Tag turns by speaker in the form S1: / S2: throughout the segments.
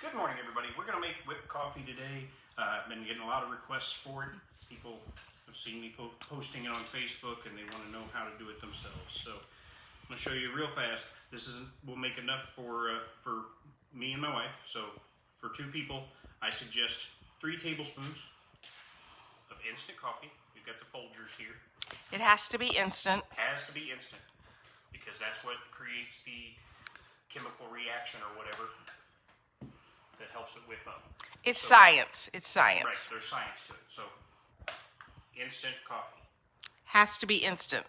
S1: Good morning, everybody. We're going to make whipped coffee today. I've been getting a lot of requests for it. People have seen me posting it on Facebook, and they want to know how to do it themselves. So I'm going to show you real fast. This will make enough for me and my wife. So for 2 people, I suggest 3 tablespoons of instant coffee. We've got the Folgers here.
S2: It has to be instant.
S1: Has to be instant because that's what creates the chemical reaction or whatever that helps it whip up.
S2: It's science. It's science.
S1: Right, there's science to it. So, instant coffee.
S2: Has to be instant.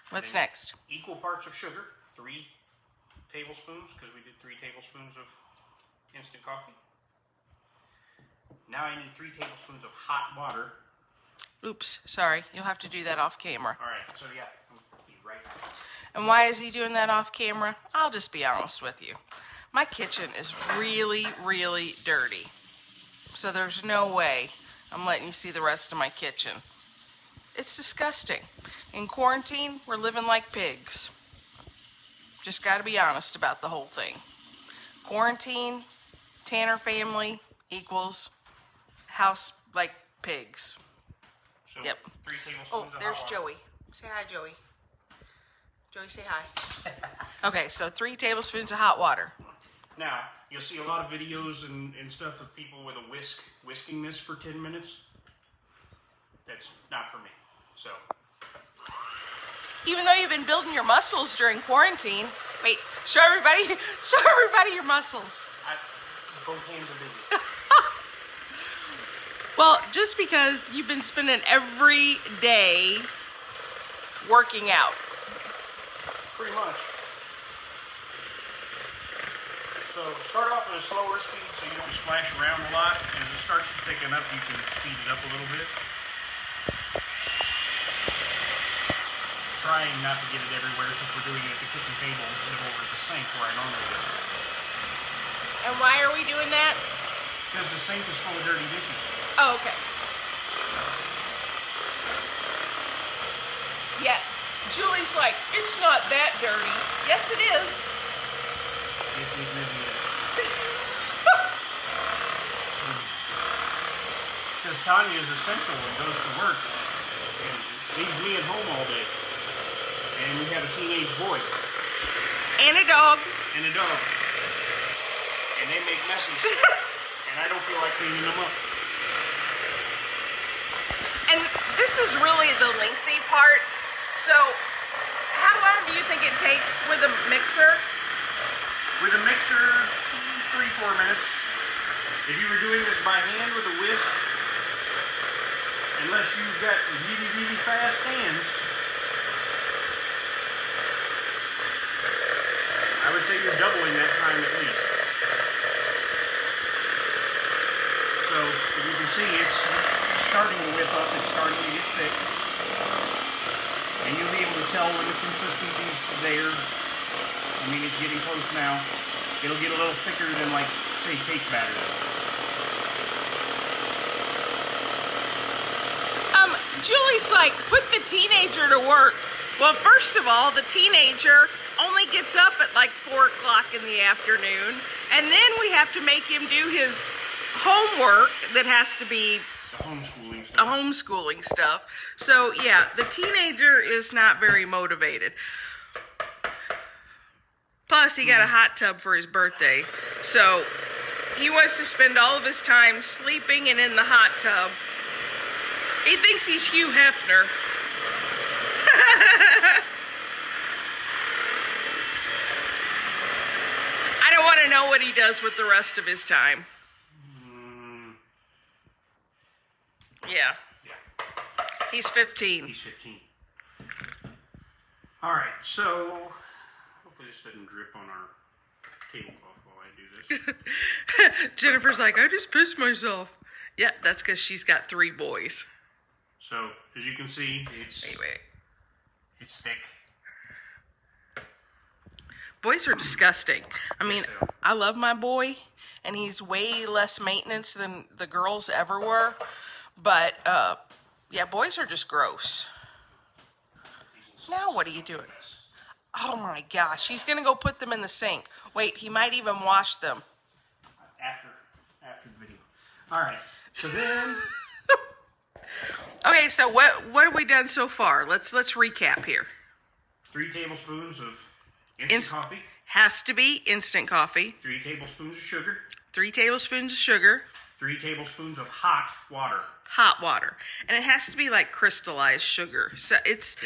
S2: What's next?
S1: Equal parts of sugar, 3 tablespoons, because we did 3 tablespoons of instant coffee. Now I need 3 tablespoons of hot water.
S2: Oops, sorry. You'll have to do that off camera.
S1: All right, so yeah, I'll be right back.
S2: And why is he doing that off camera? I'll just be honest with you. My kitchen is really, really dirty. So there's no way I'm letting you see the rest of my kitchen. It's disgusting. In quarantine, we're living like pigs. Just got to be honest about the whole thing. Quarantine, Tanner family equals house like pigs.
S1: So
S2: Yep.
S1: 3 tablespoons
S2: Oh,
S1: of
S2: there's
S1: hot water.
S2: Joey. Say hi, Joey. Joey, say hi. Okay, so 3 tablespoons of hot water.
S1: Now, you'll see a lot of videos and stuff of people with a whisking this for 10 minutes. That's not for me. So,
S2: Even though you've been building your muscles during quarantine. Wait, show everybody your muscles.
S1: both hands are busy.
S2: Well, just because you've been spending every day working out.
S1: Pretty much. So start off at a slower speed so you don't splash around a lot. And as it starts to thicken up, you can speed it up a little bit. Trying not to get it everywhere since we're doing it at the kitchen table instead of over at the sink where I normally do.
S2: And why are we doing that?
S1: Because the sink is full of dirty dishes.
S2: Oh, okay. Yeah, Julie's like, it's not that dirty. Yes, it is.
S1: It really is. Because Tonya is essential and goes to work and leaves me at home all day. And we have a teenage boy.
S2: And a dog.
S1: And a dog. And they make messes. And I don't feel like cleaning them up.
S2: And this is really the lengthy part. So, how long do you think it takes with a mixer?
S1: With a mixer, 3-4 minutes. If you were doing this by hand with a whisk, unless you've got really, really fast hands, I would say you're doubling that time at least. So, if you can see, it's starting to whip up, it's starting to get thick. And you'll be able to tell when the consistency's there. I mean, it's getting close now. It'll get a little thicker than, like, say, cake batter.
S2: Julie's like, put the teenager to work. Well, first of all, the teenager only gets up at like 4 o'clock in the afternoon. And then we have to make him do his homework that has to be homeschooling stuff. So, yeah, the teenager is not very motivated. Plus, he got a hot tub for his birthday. So, he wants to spend all of his time sleeping and in the hot tub. He thinks he's Hugh Hefner. I don't want to know what he does with the rest of his time. Yeah. He's 15.
S1: He's 15. All right, so hopefully this doesn't drip on our tablecloth while I do this.
S2: Jennifer's like, I just pissed myself. Yeah, that's because she's got 3 boys.
S1: So, as you can see, it's thick.
S2: Boys are disgusting. I mean, I love my boy, and he's way less maintenance than the girls ever were. But, yeah, boys are just gross. Now what are you doing? Oh my gosh, he's gonna go put them in the sink. Wait, he might even wash them.
S1: After the video. All right. So then.
S2: Okay, so what have we done so far? Let's recap here.
S1: 3 tablespoons of instant coffee.
S2: Has to be instant coffee.
S1: 3 tablespoons of sugar.
S2: 3 tablespoons of sugar.
S1: 3 tablespoons of hot water.
S2: Hot water. And it has to be like crystallized sugar. So it's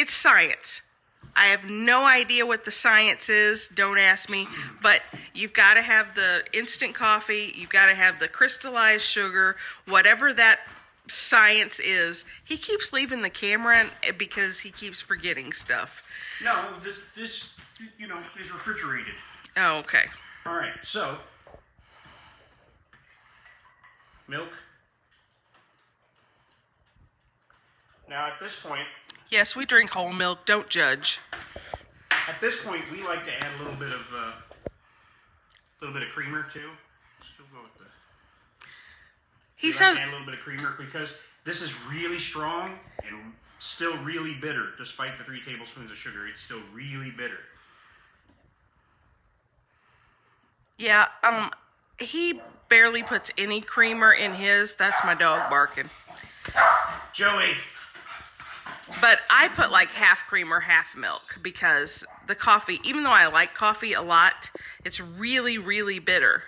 S2: science. I have no idea what the science is. Don't ask me. But you've got to have the instant coffee. You've got to have the crystallized sugar. Whatever that science is. He keeps leaving the camera because he keeps forgetting stuff.
S1: No, this is refrigerated.
S2: Oh, okay.
S1: All right, so milk. Now at this point,
S2: yes, we drink whole milk. Don't judge.
S1: At this point, we like to add a little bit of creamer too. Still go with the.
S2: He says
S1: add a little bit of creamer because this is really strong and still really bitter. Despite the 3 tablespoons of sugar, it's still really bitter.
S2: Yeah, he barely puts any creamer in his. That's my dog barking.
S1: Joey.
S2: But I put like half creamer, half milk because the coffee, even though I like coffee a lot, it's really, really bitter.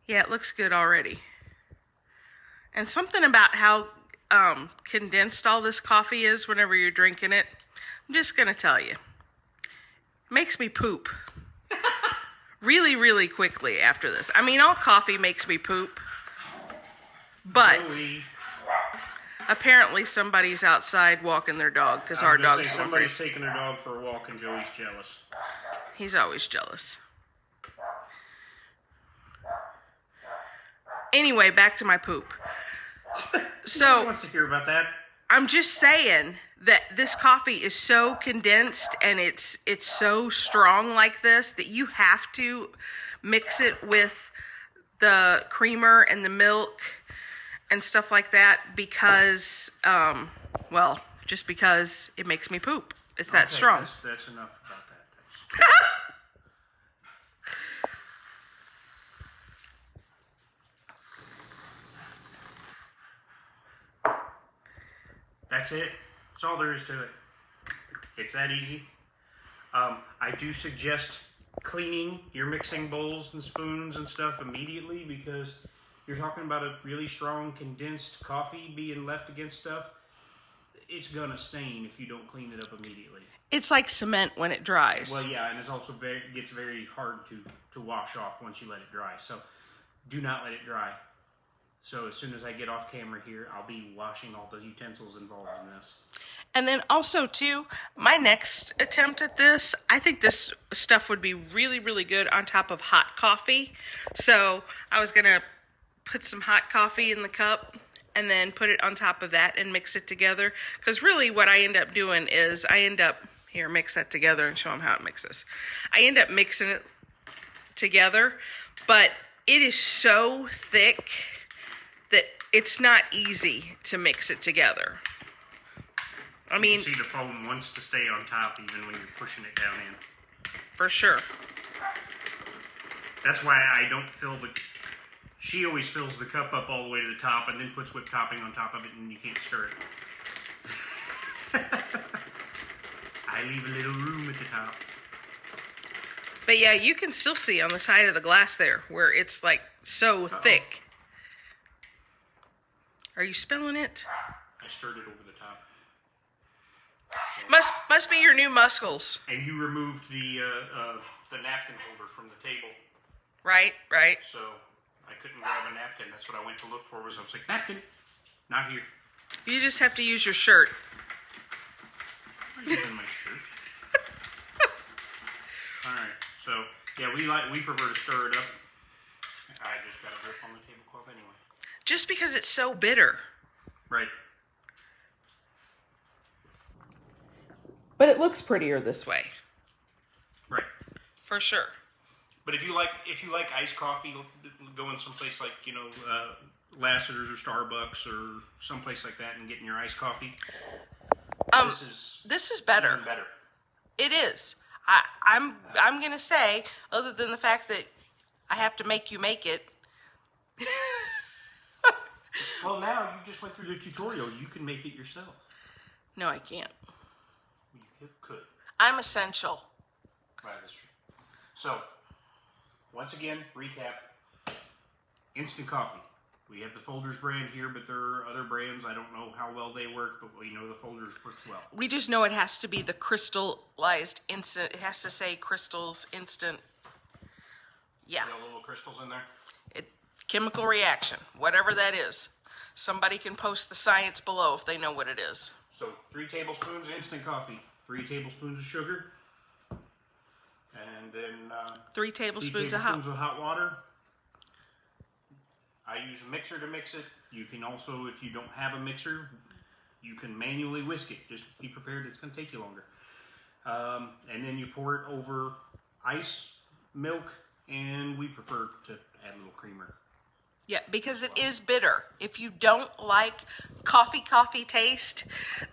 S2: Yeah, it looks good already. And something about how condensed all this coffee is whenever you're drinking it, I'm just going to tell you. It makes me poop. Really, really quickly after this. I mean, all coffee makes me poop. But apparently somebody's outside walking their dog because our dog's
S1: somebody's taking their dog for a walk and Joey's jealous.
S2: He's always jealous. Anyway, back to my poop. So,
S1: who wants to hear about that?
S2: I'm just saying that this coffee is so condensed and it's so strong like this that you have to mix it with the creamer and the milk and stuff like that because, just because it makes me poop. It's that strong.
S1: That's enough about that. That's it. That's all there is to it. It's that easy. I do suggest cleaning your mixing bowls and spoons and stuff immediately because you're talking about a really strong condensed coffee being left against stuff. It's gonna stain if you don't clean it up immediately.
S2: It's like cement when it dries.
S1: Well, yeah, and it's also gets very hard to wash off once you let it dry. So do not let it dry. So as soon as I get off camera here, I'll be washing all the utensils involved in this.
S2: And then also, too, my next attempt at this, I think this stuff would be really, really good on top of hot coffee. So I was going to put some hot coffee in the cup and then put it on top of that and mix it together. Because really what I end up doing is here, mix that together and show them how it mixes. I end up mixing it together, but it is so thick that it's not easy to mix it together. I mean,
S1: you see the foam wants to stay on top even when you're pushing it down in.
S2: For sure.
S1: That's why I don't fill she always fills the cup up all the way to the top and then puts whipped topping on top of it and you can't stir it. I leave a little room at the top.
S2: But yeah, you can still see on the side of the glass there where it's like so thick. Are you spilling it?
S1: I stirred it over the top.
S2: Must be your new muscles.
S1: And you removed the napkin holder from the table.
S2: Right.
S1: So I couldn't grab a napkin. That's what I went to look for. I was like, napkin, not here.
S2: You just have to use your shirt.
S1: I'm using my shirt. All right. So yeah, we prefer to stir it up. I just got a grip on the tablecloth anyway.
S2: Just because it's so bitter.
S1: Right.
S2: But it looks prettier this way.
S1: Right.
S2: For sure.
S1: But if you like iced coffee, going someplace like Lassiter's or Starbucks or someplace like that and getting your iced coffee, This is
S2: better.
S1: even better.
S2: It is. I'm gonna say, other than the fact that I have to make you make it.
S1: Well, now you just went through the tutorial. You can make it yourself.
S2: No, I can't.
S1: You could.
S2: I'm essential.
S1: Right, that's true. So, once again, recap. Instant coffee. We have the Folgers brand here, but there are other brands. I don't know how well they work, but we know the Folgers work well.
S2: We just know it has to be the crystallized instant. It has to say Crystals Instant. Yeah.
S1: You know, little crystals in there?
S2: Chemical reaction, whatever that is. Somebody can post the science below if they know what it is.
S1: So 3 tablespoons of instant coffee, 3 tablespoons of sugar, and then
S2: 3 tablespoons of
S1: hot water. I use a mixer to mix it. You can also, if you don't have a mixer, you can manually whisk it. Just be prepared, it's going to take you longer. And then you pour it over ice, milk, and we prefer to add a little creamer.
S2: Yeah, because it is bitter. If you don't like coffee taste,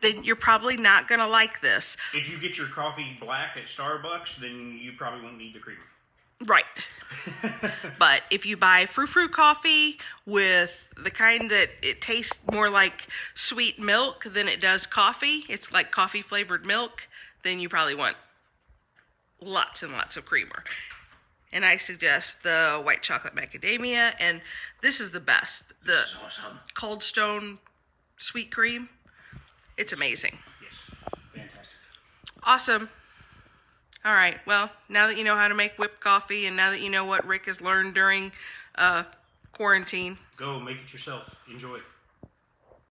S2: then you're probably not going to like this.
S1: If you get your coffee black at Starbucks, then you probably won't need the creamer.
S2: Right. But if you buy frou-frou coffee with the kind that it tastes more like sweet milk than it does coffee, it's like coffee flavored milk, then you probably want lots and lots of creamer. And I suggest the white chocolate macadamia, and this is the best. The
S1: This is awesome.
S2: Cold Stone sweet cream. It's amazing.
S1: Yes, fantastic.
S2: Awesome. All right, well, now that you know how to make whipped coffee, and now that you know what Rick has learned during quarantine.
S1: Go make it yourself. Enjoy.